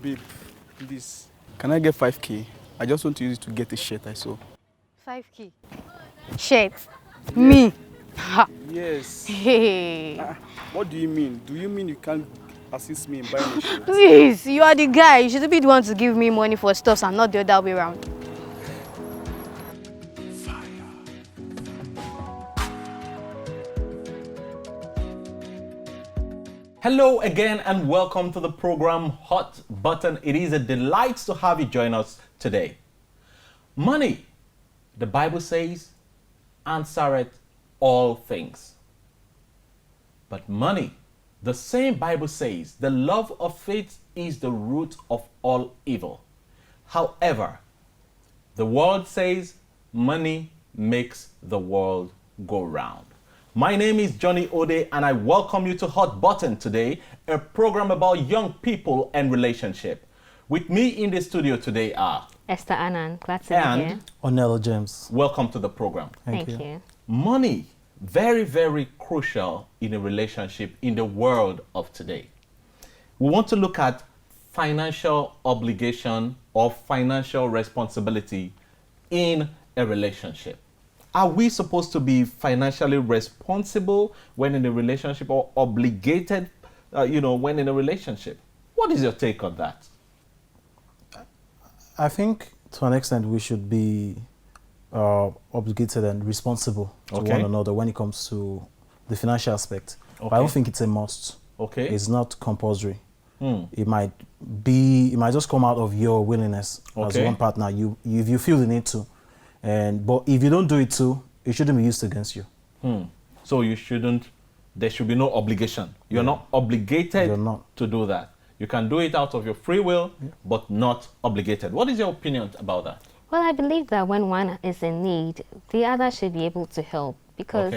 Babe, please. Can I get 5K? I just want to use it to get a shirt I saw. 5K. Shirt. Me. Ha. Yes. Hey. What do you mean? Do you mean you can't assist me in buying a shirt? Please, you are the guy. You should be the one to give me money for stuff and not the other way around. Hello again and welcome to the program Hot Button. It is a delight to have you join us today. Money, the Bible says, answereth all things. But money, the same Bible says, the love of faith is the root of all evil. However, the world says money makes the world go round. My name is Johnny Ode and I welcome you to Hot Button today, a program about young people and relationship. With me in the studio today are Esther Annan, glad to be here. Onella James. Welcome to the program. Thank you. Money, very, very crucial in a relationship in the world of today. We want to look at financial obligation or financial responsibility in a relationship. Are we supposed to be financially responsible when in a relationship or obligated, when in a relationship? What is your take on that? I think to an extent we should be obligated and responsible to one another when it comes to the financial aspect. Okay. But I don't think it's a must. Okay. It's not compulsory. It might just come out of your willingness as one partner. If you feel the need to. But if you don't do it too, it shouldn't be used against you. So there should be no obligation. You're not obligated to do that. You can do it out of your free will, but not obligated. What is your opinion about that? Well, I believe that when one is in need, the other should be able to help because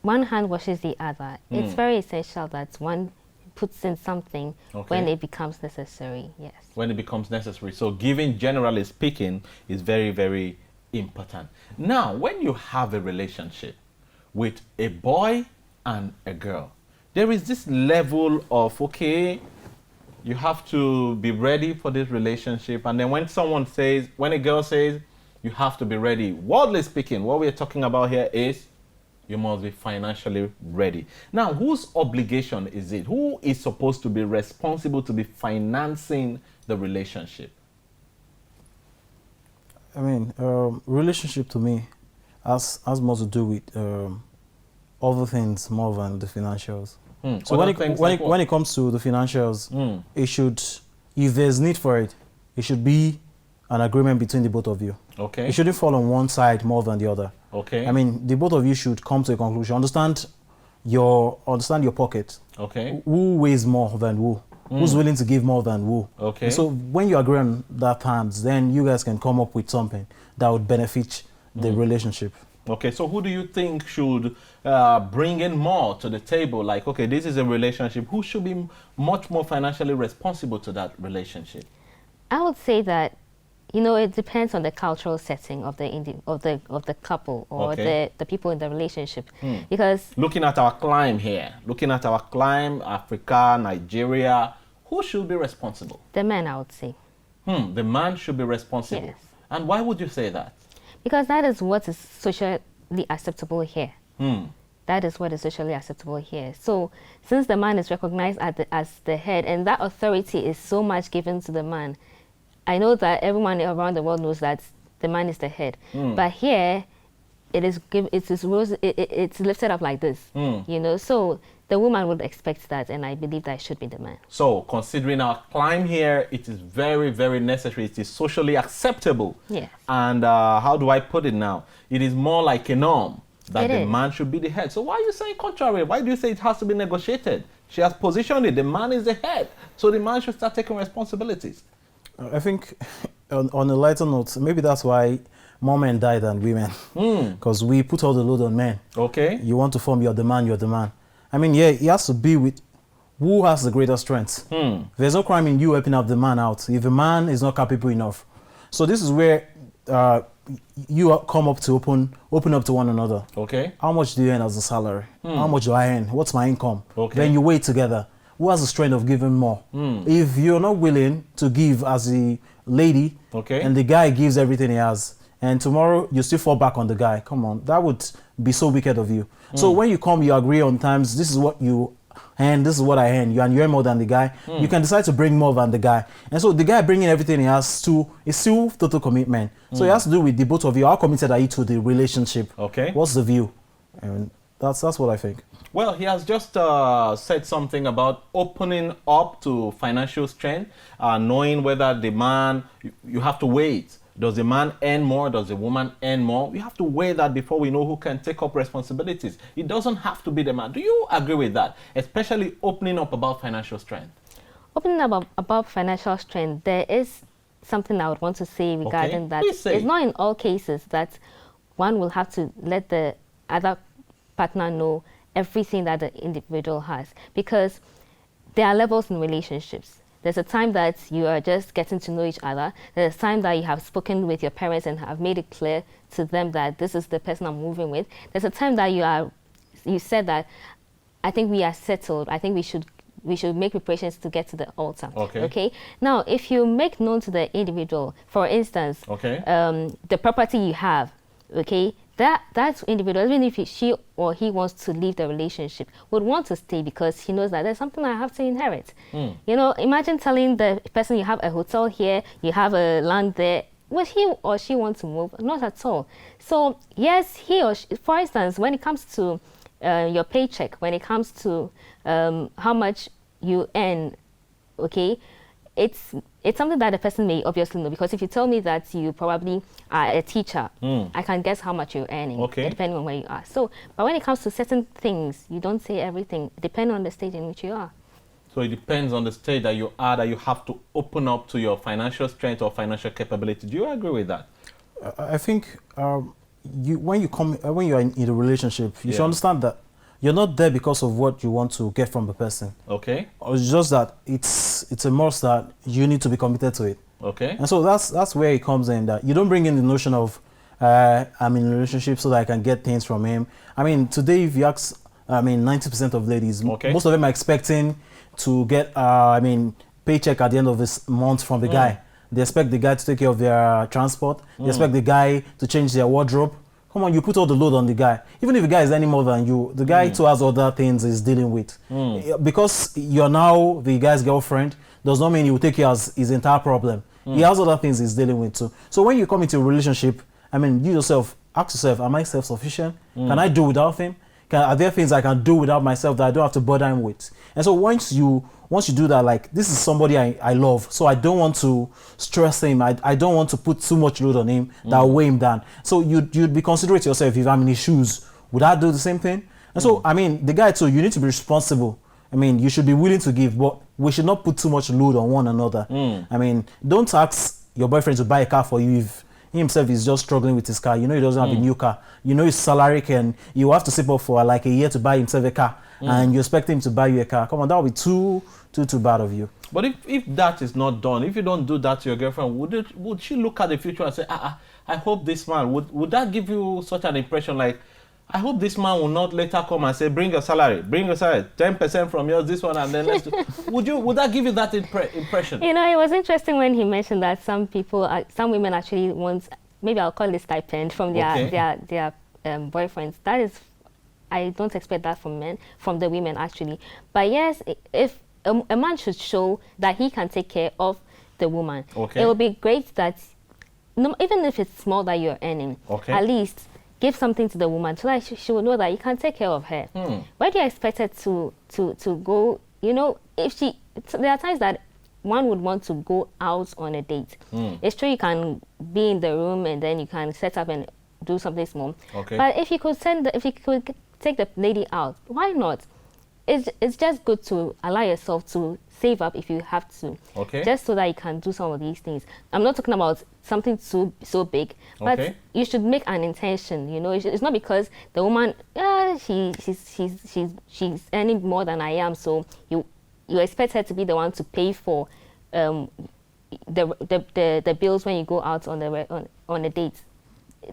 one hand washes the other. It's very essential that one puts in something when it becomes necessary, yes. When it becomes necessary. So giving, generally speaking, is very, very important. Now, when you have a relationship with a boy and a girl, there is this level of, you have to be ready for this relationship. And then when a girl says, you have to be ready, worldly speaking, what we're talking about here is you must be financially ready. Now, whose obligation is it? Who is supposed to be responsible to be financing the relationship? I mean, relationship to me has more to do with other things more than the financials. So when it comes to the financials, it should, if there's need for it, it should be an agreement between the both of you. Okay. It shouldn't fall on one side more than the other. Okay. I mean, the both of you should come to a conclusion. Understand your pocket. Okay. Who weighs more than who? Who's willing to give more than who? Okay. So when you agree on that terms, then you guys can come up with something that would benefit the relationship. Okay, so who do you think should bring in more to the table? Like, this is a relationship. Who should be much more financially responsible to that relationship? I would say that, it depends on the cultural setting of the couple or the people in the relationship. Because looking at our climb here, Africa, Nigeria, who should be responsible? The man, I would say. The man should be responsible. Yes. And why would you say that? Because that is what is socially acceptable here. That is what is socially acceptable here. So since the man is recognized as the head and that authority is so much given to the man, I know that everyone around the world knows that the man is the head. But here, it's lifted up like this, So the woman would expect that, and I believe that it should be the man. So considering our climb here, it is very, very necessary. It is socially acceptable. Yes. And how do I put it now? It is more like a norm that the man should be the head. So why are you saying contrary? Why do you say it has to be negotiated? She has positioned it. The man is the head. So the man should start taking responsibilities. I think on a lighter note, maybe that's why more men die than women. Because we put all the load on men. Okay. You want to form, you're the man. I mean, it has to be with who has the greater strength. There's no crime in you helping out the man out if the man is not capable enough. So this is where you come up to open up to one another. Okay. How much do you earn as a salary? How much do I earn? What's my income? Okay. Then you weigh together. who has the strength of giving more. If you're not willing to give as a lady, and the guy gives everything he has, and tomorrow you still fall back on the guy, come on, that would be so wicked of you. So when you come, you agree on times, this is what you and this is what I earn, and you earn more than the guy, you can decide to bring more than the guy. And so the guy bringing everything he has to is still total commitment. So it has to do with the both of you. How committed are you to the relationship? What's the view? And that's what I think. Well, he has just said something about opening up to financial strength, knowing whether the man, you have to wait. Does the man earn more? Does the woman earn more? We have to weigh that before we know who can take up responsibilities. It doesn't have to be the man. Do you agree with that? Especially opening up about financial strength. Opening up about financial strength, there is something I would want to say regarding that. It's not in all cases that one will have to let the other partner know everything that the individual has, because there are levels in relationships. There's a time that you are just getting to know each other. There's a time that you have spoken with your parents and have made it clear to them that this is the person I'm moving with. There's a time that you said that I think we are settled. I think we should make preparations to get to the altar. Okay. Now, if you make known to the individual, for instance, the property you have, that individual, even if she or he wants to leave the relationship, would want to stay because he knows that there's something I have to inherit. You know, imagine telling the person you have a hotel here, you have a land there. Would he or she want to move? Not at all. So yes, he or she, for instance, when it comes to your paycheck, when it comes to how much you earn, it's something that the person may obviously know, because if you tell me that you probably are a teacher, I can guess how much you're earning, depending on where you are. So, but when it comes to certain things, you don't say everything, depending on the stage in which you are. So it depends on the stage that you are, that you have to open up to your financial strength or financial capability. Do you agree with that? I think when you're in a relationship, you should understand that you're not there because of what you want to get from the person. Or it's just that it's a must that you need to be committed to it. And so that's where it comes in, that you don't bring in the notion of I'm in a relationship so that I can get things from him. I mean, today if you ask 90% of ladies, most of them are expecting to get paycheck at the end of this month from the guy. They expect the guy to take care of their transport. They expect the guy to change their wardrobe. Come on, you put all the load on the guy. Even if the guy is any more than you, the guy too has other things he's dealing with. Because you're now the guy's girlfriend does not mean he will take care of his entire problem. He has other things he's dealing with too. So when you come into a relationship, you yourself, ask yourself, am I self-sufficient? Can I do without him? Are there things I can do without myself that I don't have to bother him with? And so once you do that, like, this is somebody I love, so I don't want to stress him. I don't want to put too much load on him that will weigh him down. So you'd be considerate yourself. If I'm in his shoes, would I do the same thing? And so, the guy too, you need to be responsible. You should be willing to give, but we should not put too much load on one another. Don't ask your boyfriend to buy a car for you if he himself is just struggling with his car. He doesn't have a new car. His salary you have to save up for like a year to buy himself a car, and you expect him to buy you a car. Come on, that would be too bad of you. But if that is not done, if you don't do that to your girlfriend, would she look at the future and say, I hope this man, would that give you such an impression, like, I hope this man will not later come and say, bring your salary, 10% from yours, this one, and then let's do. Would that give you that impression? It was interesting when he mentioned that some women actually want, maybe I'll call it stipend from their boyfriends. That is, I don't expect that from the women actually. But yes, if a man should show that he can take care of the woman, it would be great that, even if it's small that you're earning, at least give something to the woman so that she will know that you can take care of her. Why do you expect her to go? There are times that one would want to go out on a date. It's true you can be in the room and then you can set up and do something small. But if you could take the lady out, why not? It's just good to allow yourself to save up if you have to, just so that you can do some of these things. I'm not talking about something so big, but you should make an intention. It's not because the woman she's earning more than I am, so you expect her to be the one to pay for the bills when you go out on a date.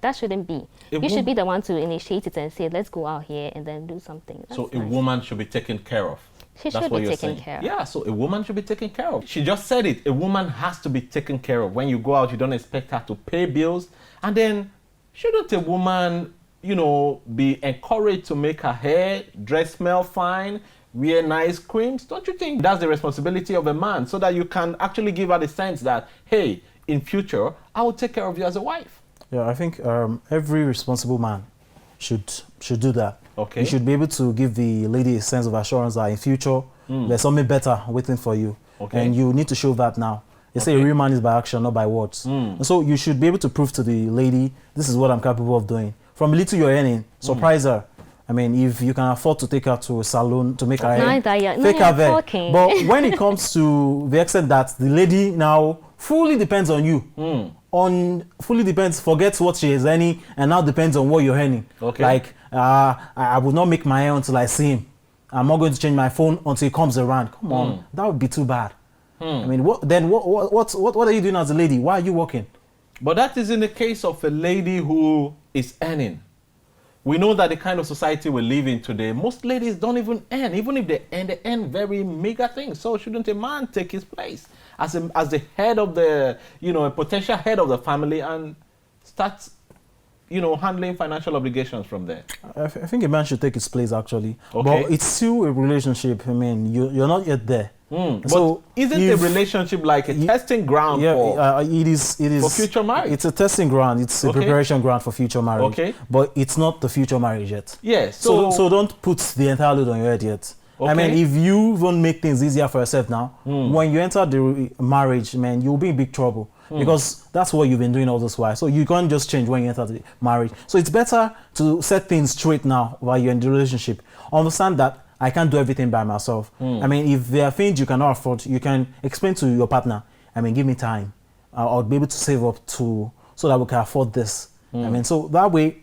That shouldn't be. You should be the one to initiate it and say, let's go out here and then do something. So a woman should be taken care of. She should be taken care of. Yeah, so a woman should be taken care of. She just said it. A woman has to be taken care of. When you go out, you don't expect her to pay bills. And then, shouldn't a woman, you know, be encouraged to make her hair, dress, smell fine, wear nice creams? Don't you think that's the responsibility of a man, so that you can actually give her the sense that, hey, in future, I will take care of you as a wife? Yeah, I think every responsible man should do that. Okay. You should be able to give the lady a sense of assurance that in future there's something better waiting for you. Okay. And you need to show that now. They say a real man is by action, not by words. And so you should be able to prove to the lady, this is what I'm capable of doing. From a little you're earning, surprise her. I mean, if you can afford to take her to a salon to make her hair, take her there. Talking. But when it comes to the extent that the lady now fully depends on you, fully depends, forgets what she is earning, and now depends on what you're earning. Okay. Like, I will not make my hair until I see him. I'm not going to change my phone until he comes around. Come on, that would be too bad. I mean, what are you doing as a lady? Why are you working? But that is in the case of a lady who is earning. We know that the kind of society we live in today, most ladies don't even earn. Even if they earn very meager things. So shouldn't a man take his place as the head of the, you know, a potential head of the family, and start, you know, handling financial obligations from there? I think a man should take his place, actually. Okay. But it's still a relationship. I mean, you're not yet there. So isn't a relationship like a testing ground it is for future marriage? It's a testing ground. It's a preparation ground for future marriage. Okay. But it's not the future marriage yet. Yes. So don't put the entire load on your head yet. Okay. I mean, if you won't make things easier for yourself now, when you enter the marriage, man, you'll be in big trouble. Because that's what you've been doing all this while. So you can't just change when you enter the marriage. So it's better to set things straight now while you're in the relationship. Understand that I can't do everything by myself. I mean, if there are things you cannot afford, you can explain to your partner, I mean, give me time. I'll be able to save up so that we can afford this. I mean, so that way,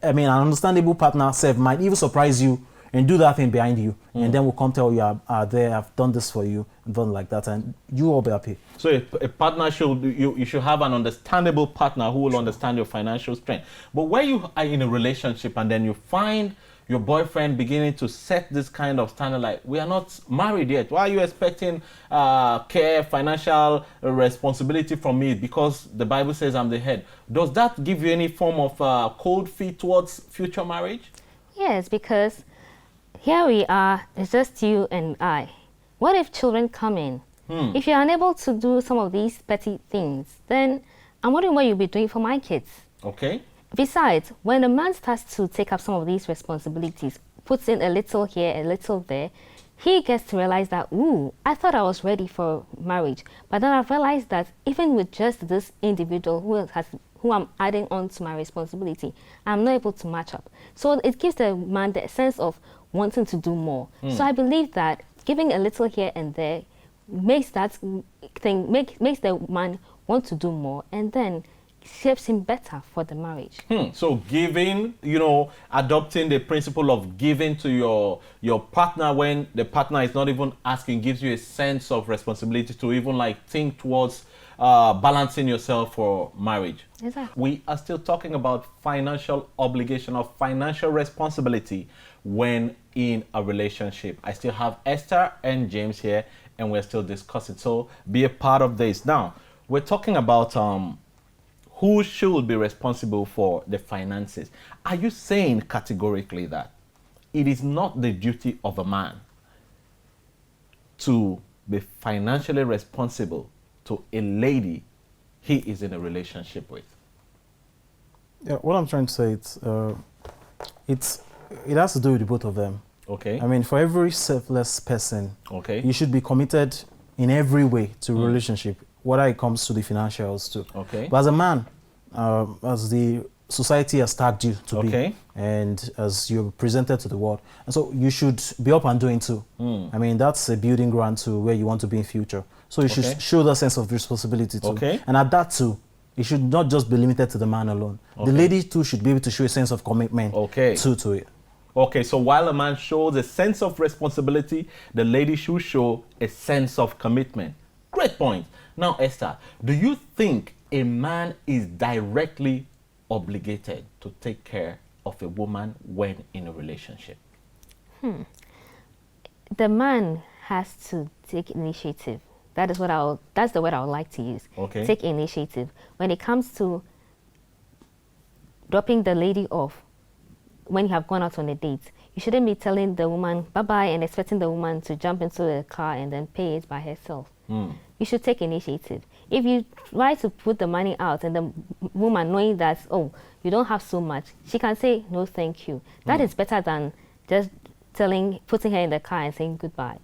I mean, an understandable partner might even surprise you and do that thing behind you. And then we'll come tell you, I've done this for you, and done like that, and you will be happy. So a partner you should have an understandable partner who will understand your financial strength. But when you are in a relationship and then you find your boyfriend beginning to set this kind of standard, like, we are not married yet, why are you expecting care, financial responsibility from me, because the Bible says I'm the head? Does that give you any form of cold feet towards future marriage? Yes, because here we are, it's just you and I. What if children come in? If you're unable to do some of these petty things, then I'm wondering what you'll be doing for my kids. Okay. Besides, when a man starts to take up some of these responsibilities, puts in a little here, a little there, he gets to realize that, ooh, I thought I was ready for marriage. But then I've realized that even with just this individual who I'm adding on to my responsibility, I'm not able to match up. So it gives the man the sense of wanting to do more. So I believe that giving a little here and there makes that thing, makes the man want to do more, and then shapes him better for the marriage. So giving, you know, adopting the principle of giving to your partner when the partner is not even asking, gives you a sense of responsibility to even like think towards balancing yourself for marriage. Exactly. We are still talking about financial obligation or financial responsibility when in a relationship. I still have Esther and James here, and we're still discussing. So be a part of this. Now, we're talking about who should be responsible for the finances. Are you saying categorically that it is not the duty of a man to be financially responsible to a lady he is in a relationship with? Yeah, what I'm trying to say is, it has to do with the both of them. Okay. I mean, for every selfless person, Okay. you should be committed in every way to a relationship, whether it comes to the financials too. Okay. But as a man, as the society has tagged you to Okay. be, and as you're presented to the world, and so you should be up and doing too. I mean, that's a building ground to where you want to be in future. So you Okay. should show that sense of responsibility too. Okay. And at that too, it should not just be limited to the man alone. Okay. The lady too should be able to show a sense of commitment Okay. to it. Okay, so while a man shows a sense of responsibility, the lady should show a sense of commitment. Great point. Now, Esther, do you think a man is directly obligated to take care of a woman when in a relationship? The man has to take initiative. That's the word I would like to use. Okay. Take initiative. When it comes to dropping the lady off when you have gone out on a date, you shouldn't be telling the woman bye-bye and expecting the woman to jump into the car and then pay it by herself. You should take initiative. If you try to put the money out and the woman, knowing that, oh, you don't have so much, she can say, no, thank you. That is better than just putting her in the car and saying goodbye.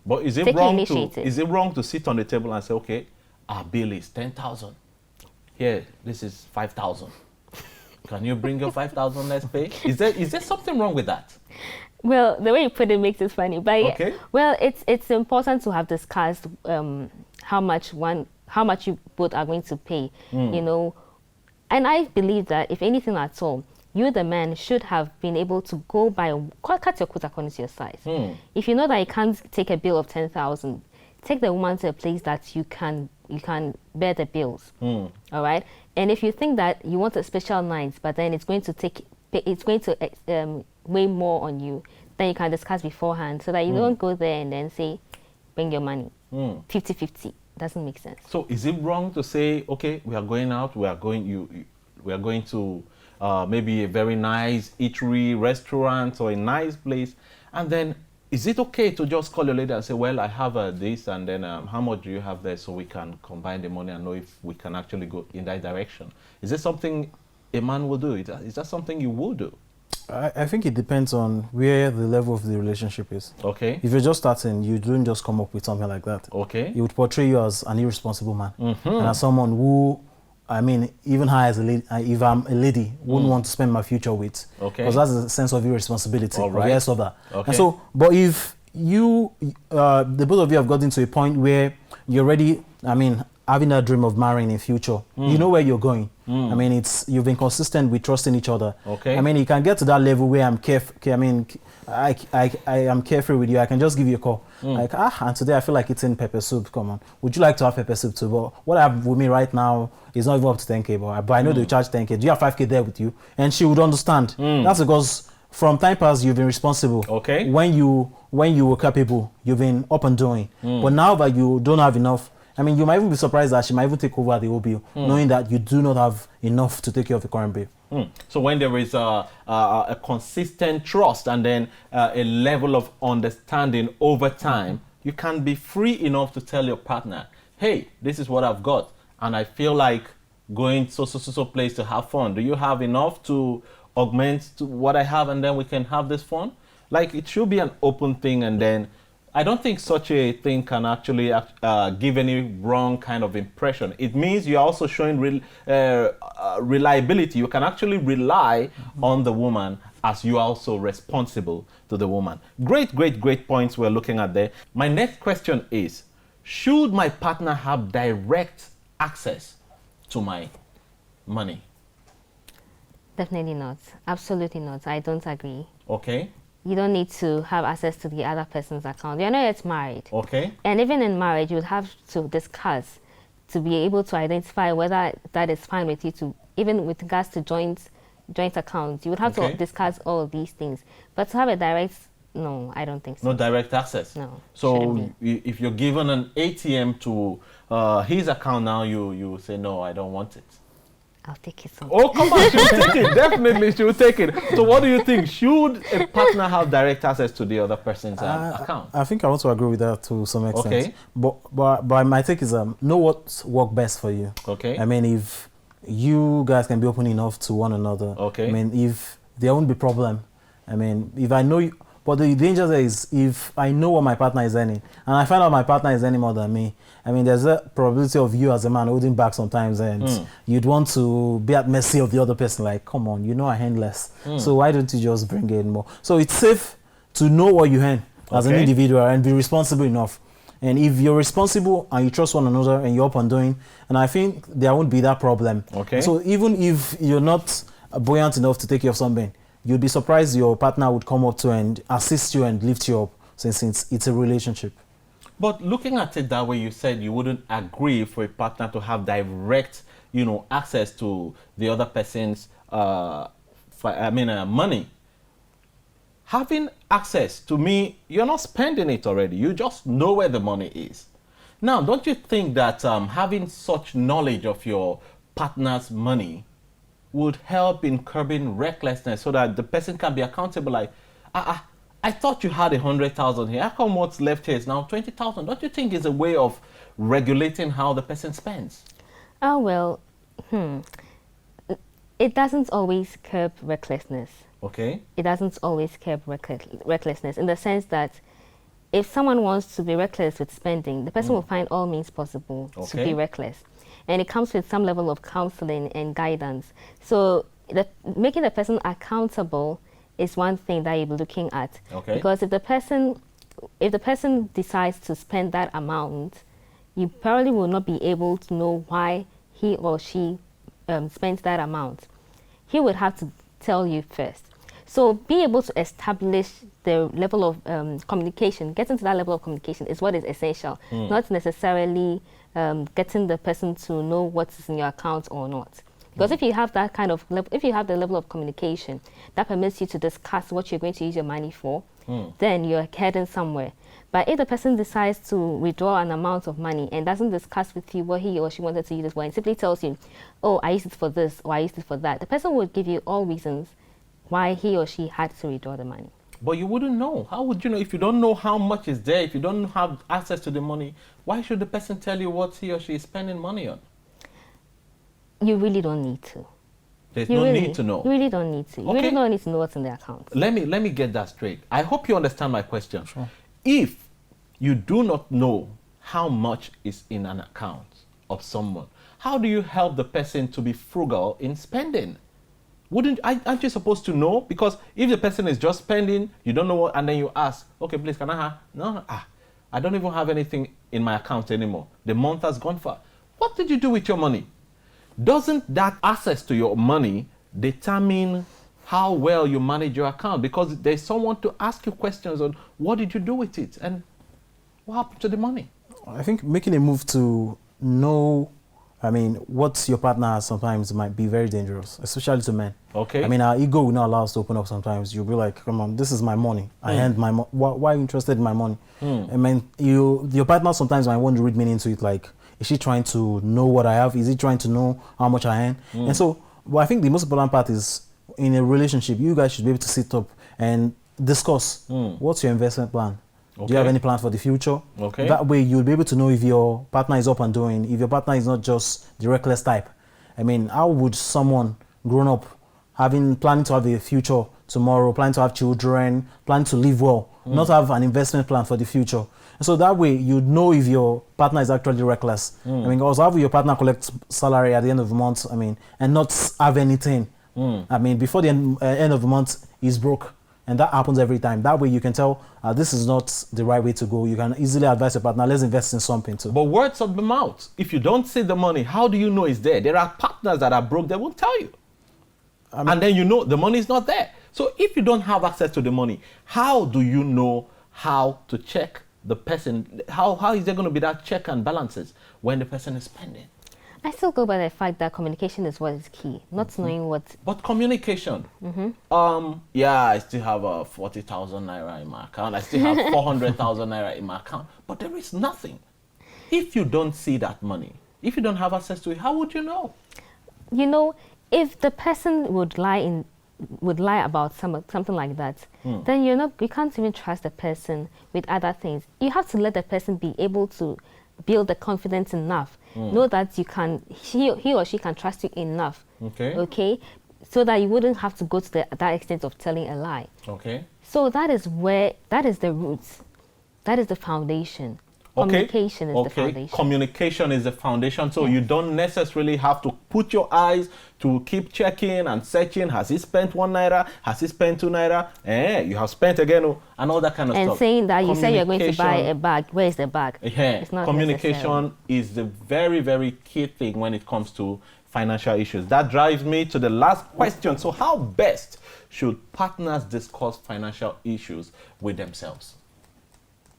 But is it wrong to sit on the table and say, okay, our bill is 10,000. Here, this is 5,000. Can you bring your 5,000, let's pay? Is there something wrong with that? Well, the way you put it makes it funny, but okay. Well, it's important to have discussed how much you both are going to pay, you know. And I believe that if anything at all, you, the man, should have been able to go by cut your coat according to your size. If you know that you can't take a bill of 10,000, take the woman to a place that you can bear the bills. All right. And if you think that you want a special night, but then it's going to weigh more on you, then you can discuss beforehand so that you don't go there and then say, bring your money. 50-50 doesn't make sense. So is it wrong to say, okay, we are going out, we are going to maybe a very nice eatery, restaurant, or a nice place, and then is it okay to just call your lady and say, well, I have this, and then how much do you have there, so we can combine the money and know if we can actually go in that direction? Is this something a man will do? Is that something you will do? I think it depends on where the level of the relationship is. Okay. If you're just starting, you don't just come up with something like that. Okay. It would portray you as an irresponsible man. And as someone who, I mean, even I as a lady, if I'm a lady, wouldn't want to spend my future with. Okay. Because that's a sense of irresponsibility. All right. Yes, of that. Okay. And so, but if you, the both of you have gotten to a point where you're ready, I mean, having that dream of marrying in future, you know where you're going. I mean, you've been consistent with trusting each other. Okay. I mean, you can get to that level where I am carefree with you. I can just give you a call. Like, and today I feel like eating pepper soup. Come on, would you like to have pepper soup too? But what I have with me right now is not even up to 10K, but I know they charge 10K. Do you have 5K there with you? And she would understand. That's because from time past you've been responsible. Okay. When you were capable, you've been up and doing. But now that you don't have enough, I mean, you might even be surprised that she might even take over the whole bill, knowing that you do not have enough to take care of the current bill. So when there is a consistent trust and then a level of understanding over time, you can be free enough to tell your partner, hey, this is what I've got, and I feel like going so place to have fun. Do you have enough to augment to what I have, and then we can have this fun? Like, it should be an open thing, and then I don't think such a thing can actually give any wrong kind of impression. It means you're also showing reliability. You can actually rely on the woman as you are also responsible to the woman. Great points we're looking at there. My next question is, should my partner have direct access to my money? Definitely not. Absolutely not. I don't agree. Okay. You don't need to have access to the other person's account. You're not yet married. Okay. And even in marriage, you would have to discuss to be able to identify whether that is fine with you to, even with regards to joint accounts, you would have to discuss all of these things. But to have a direct, no, I don't think so. No direct access? No. So if you're given an ATM to his account now, you say, no, I don't want it. I'll take it. Oh, come on, she'll take it. Definitely, she'll take it. So what do you think? Should a partner have direct access to the other person's account? I think I want to agree with that to some extent. Okay. But my take is, know what works best for you. Okay. I mean, if you guys can be open enough to one another. Okay. I mean, if there won't be problem. I mean, if I know you, but the danger there is if I know what my partner is earning and I find out my partner is earning more than me, I mean, there's a probability of you as a man holding back sometimes, and you'd want to be at mercy of the other person. Like, come on, you know I earn less, so why don't you just bring in more? So it's safe to know what you earn as an individual and be responsible enough. And if you're responsible and you trust one another and you're up and doing, and I think there won't be that problem. Okay. So even if you're not buoyant enough to take care of something, you'd be surprised your partner would come up to and assist you and lift you up, since it's a relationship. But looking at it that way, you said you wouldn't agree for a partner to have direct, access to the other person's, money. having access to me, you're not spending it already. You just know where the money is. Now, don't you think that having such knowledge of your partner's money would help in curbing recklessness so that the person can be accountable? Like, I thought you had 100,000 here. How come what's left here is now 20,000? Don't you think it's a way of regulating how the person spends? Oh, well, it doesn't always curb recklessness. Okay. It doesn't always curb recklessness in the sense that if someone wants to be reckless with spending, the person will find all means possible to be reckless. And it comes with some level of counseling and guidance. So making the person accountable is one thing that you'll be looking at. Okay. Because if the person decides to spend that amount, you probably will not be able to know why he or she spent that amount. He would have to tell you first. So being able to establish the level of communication, getting to that level of communication is what is essential, not necessarily getting the person to know what is in your account or not. Because if you have that kind of if you have the level of communication that permits you to discuss what you're going to use your money for, then you're heading somewhere. But if the person decides to withdraw an amount of money and doesn't discuss with you what he or she wanted to use it for, and simply tells you, oh, I used it for this or I used it for that, the person would give you all reasons why he or she had to withdraw the money. But you wouldn't know. How would you know if you don't know how much is there, if you don't have access to the money? Why should the person tell you what he or she is spending money on? You really don't need to. There's no need to know. You really don't need to. You really don't need to know what's in the account. Let me get that straight. I hope you understand my question. Sure. If you do not know how much is in an account of someone, how do you help the person to be frugal in spending? Aren't you supposed to know? Because if the person is just spending, you don't know what, and then you ask, okay, please, can I have? No, I don't even have anything in my account anymore. The month has gone far. What did you do with your money? Doesn't that access to your money determine how well you manage your account? Because there's someone to ask you questions on what did you do with it and what happened to the money? I think making a move to know, what your partner has sometimes might be very dangerous, especially to men. Okay. Our ego will not allow us to open up sometimes. You'll be like, come on, this is my money. I earned my money. Why are you interested in my money? Your partner sometimes might want to read meaning into it, like, is she trying to know what I have? Is he trying to know how much I earn? And so, I think the most important part is, in a relationship, you guys should be able to sit up and discuss, what's your investment plan? Okay. Do you have any plans for the future? Okay. That way, you'll be able to know if your partner is up and doing, if your partner is not just the reckless type. How would someone grown up, planning to have a future tomorrow, planning to have children, planning to live well, not have an investment plan for the future? And so that way, you'd know if your partner is actually reckless. Also, how will your partner collect salary at the end of the month, and not have anything? Before the end of the month, he's broke. And that happens every time. That way you can tell this is not the right way to go. You can easily advise your partner, let's invest in something too. But words of the mouth. If you don't see the money, how do you know it's there? There are partners that are broke, they won't tell you. And then you know the money is not there. So if you don't have access to the money, how do you know how to check the person? How is there going to be that check and balances when the person is spending? I still go by the fact that communication is what is key, not knowing what. But communication. I still have 40,000 naira in my account. I still have 400,000 naira in my account. But there is nothing. If you don't see that money, if you don't have access to it, how would you know? You know, if the person would lie about something like that, then you can't even trust the person with other things. You have to let the person be able to build the confidence enough. Know that he or she can trust you enough. Okay. So that you wouldn't have to go to that extent of telling a lie. Okay. So that is the roots. That is the foundation. Communication is the foundation. Communication is the foundation. So you don't necessarily have to put your eyes to keep checking and searching. Has he spent 1 naira? Has he spent 2 naira? You have spent again, and all that kind of stuff. And saying that you say you're going to buy a bag. Where is the bag? It's not communication is the very, very key thing when it comes to financial issues. That drives me to the last question. So how best should partners discuss financial issues with themselves?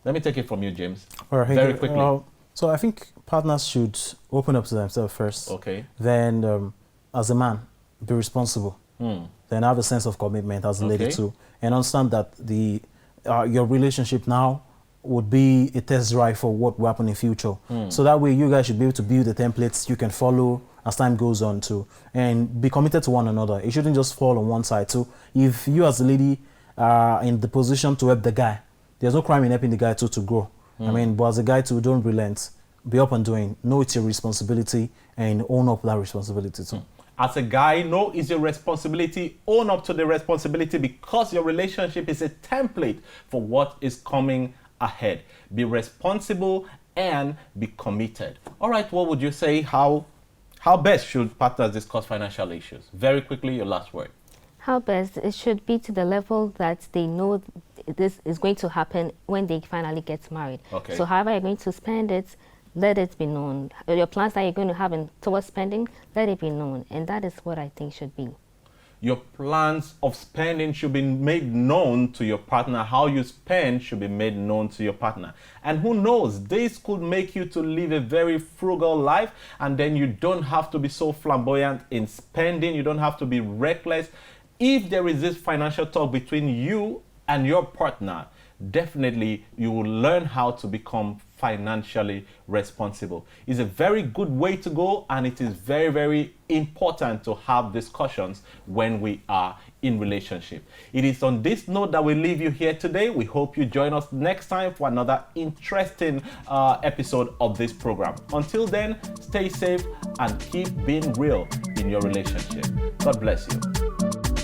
Let me take it from you, James. All right, very quickly. So I think partners should open up to themselves first. Okay. Then, as a man, be responsible. then have a sense of commitment as a lady too, and understand that your relationship now would be a test drive for what will happen in future. So that way you guys should be able to build the templates you can follow as time goes on too, and be committed to one another. It shouldn't just fall on one side. So if you as a lady are in the position to help the guy, there's no crime in helping the guy too to grow. I mean, but as a guy too, don't relent. Be up and doing. Know it's your responsibility and own up that responsibility too. As a guy, know it's your responsibility. Own up to the responsibility, because your relationship is a template for what is coming ahead. Be responsible and be committed. All right, what would you say? How best should partners discuss financial issues? Very quickly, your last word. How best? It should be to the level that they know this is going to happen when they finally get married. Okay. So however you're going to spend it, let it be known. Your plans that you're going to have towards spending, let it be known. And that is what I think should be. Your plans of spending should be made known to your partner. How you spend should be made known to your partner. And who knows, this could make you to live a very frugal life, and then you don't have to be so flamboyant in spending. You don't have to be reckless. If there is this financial talk between you and your partner, definitely you will learn how to become financially responsible. It's a very good way to go, and it is very, very important to have discussions when we are in relationship. It is on this note that we leave you here today. We hope you join us next time for another interesting episode of this program. Until then, stay safe and keep being real in your relationship. God bless you.